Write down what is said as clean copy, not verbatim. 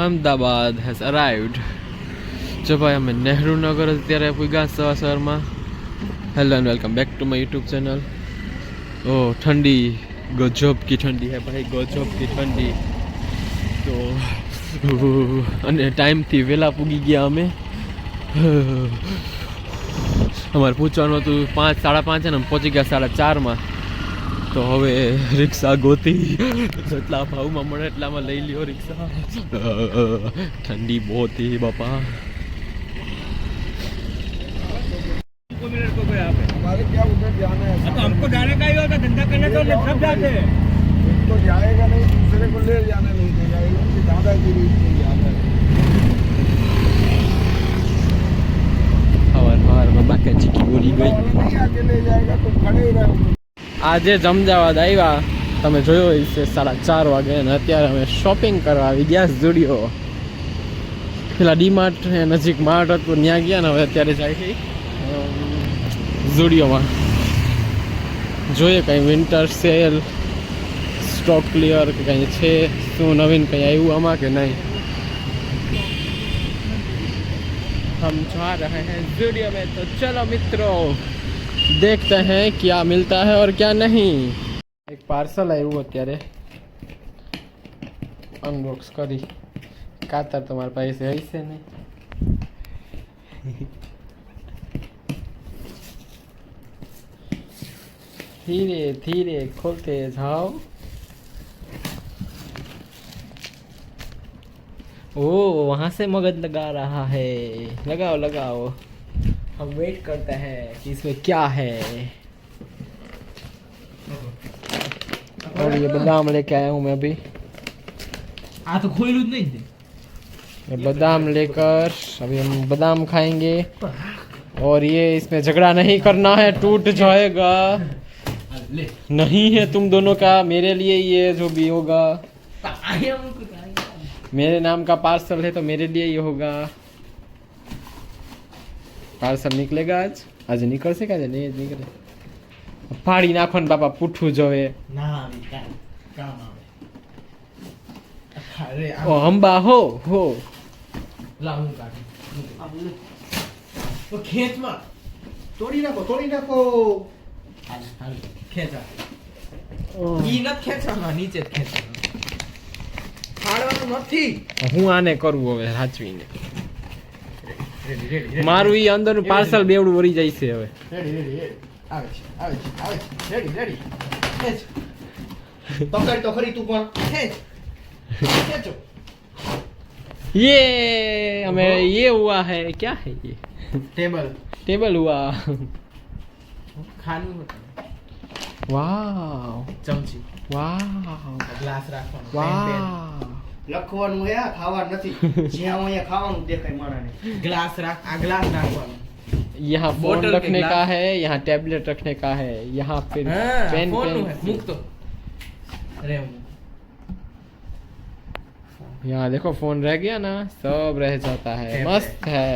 Ahmedabad has અરાઇવ્ડ. જો ભાઈ અમે નહેરુ નગર અત્યારે પૂગ્યા સવારમાં. Hello and welcome back to my YouTube channel. ओ ठंडी गजब की ठंडी है भाई, गजब की ठंडी. तो અને ટાઈમથી વહેલા પૂગી ગયા અમે. અમારે પૂછવાનું હતું 5, 5:30 અને પહોંચી ગયા 4:30. તો હવે રિક્ષા ગોતી જેટલા ભાવમાં મળે એટલામાં લઈ લ્યો રિક્ષા. ઠંડી બહુ હતી બાપા. हमारे क्या उधर जाना है? तो हमको जाने का ही होता, धंधा करने तो सब जाते हैं. तो जाएगा नहीं, दूसरे को ले जाने नहीं देगा. ये लोग की दादागिरी इतनी ज्यादा है. સવારમાં બાકી ચીકી બોલી ગઈ. नहीं आके ले जाएगा तो खड़े ही रहो. આજે જ અમદાવાદ આવ્યા, તમે જોયો હશે 4:30 વાગે, અને અત્યારે અમે શોપિંગ કરવા આવી ગયા ઝુડિયો. પેલા ડીમાર્ટ નજીક માર્ટ હતું ત્યાં ગયા ને હવે અત્યારે જાય છે ઝુડિયોમાં. જોઈએ કંઈ વિન્ટર સેલ, સ્ટોક ક્લિયર કે કંઈ છે, શું નવીન કંઈ આવ્યું આમાં કે નહીં. हम जा रहे हैं ज़ूडियो में, तो चलो मित्रों देखते हैं क्या मिलता है और क्या नहीं. एक पार्सल આવ્યું અત્યારે અનબોક્સ કરી. કાતર તમારા પાસે હશે નહીં. धीरे धीरे खोलते जाओ. ओ वहाँ से मगज लगा रहा है. लगाओ लगाओ, हम वेट करते हैं कि इसमें क्या है. और ये बादाम लेके आया हूँ मैं अभी. आ तो खोलू नहीं थे. ये बादाम लेकर अभी हम बादाम खाएंगे. और ये इसमें झगड़ा नहीं करना है, टूट जाएगा. नहीं है तुम दोनों का, मेरे लिए ये जो भी होगा. मेरे नाम का पार्सल है तो मेरे लिए ये होगा. पार्सल निकलेगा आज निकल से क्या नहीं निकले. फाड़ी नाखो ने बापा पुठू जोवे. ना काम આવે. अरे ओ अंबा हो लाऊं काटी. तो खेत में तोड़ी नाखो. हाल खेचा. ઈ ન ખેંચવાનો, નીચે જ ખેંચવાનો. ફાડવાનું નથી. હું આને કરવું હવે સાચવીને. રેડી મારું ઈ અંદરનું પાર્સલ બેવડું વળી જાય છે હવે. રેડી આવે છે રેડી ખેંચ. પકડ તો ખરી તું પણ ખેંચો. ये हमें ये हुआ है, क्या है ये? टेबल हुआ. ખાનું હતું. वाव ચમચી. वाव ગ્લાસ રાખવાનો. वाव. લખવાનું હે, ખાવાનું નથી. જ્યાં અહીંયા ખાવાનું દેખાય માણાને. ગ્લાસ રાખ. આ ગ્લાસ રાખવાનો. यहाँ फोन बोतल के रखने का ग्लास। है, यहाँ टैबलेट रखने का है, यहाँ फिर हाँ, पेन फोन पेन. है मुक तो. अरे यहाँ देखो फोन रह गया ना, सब रह जाता है. टेबलेट. मस्त है.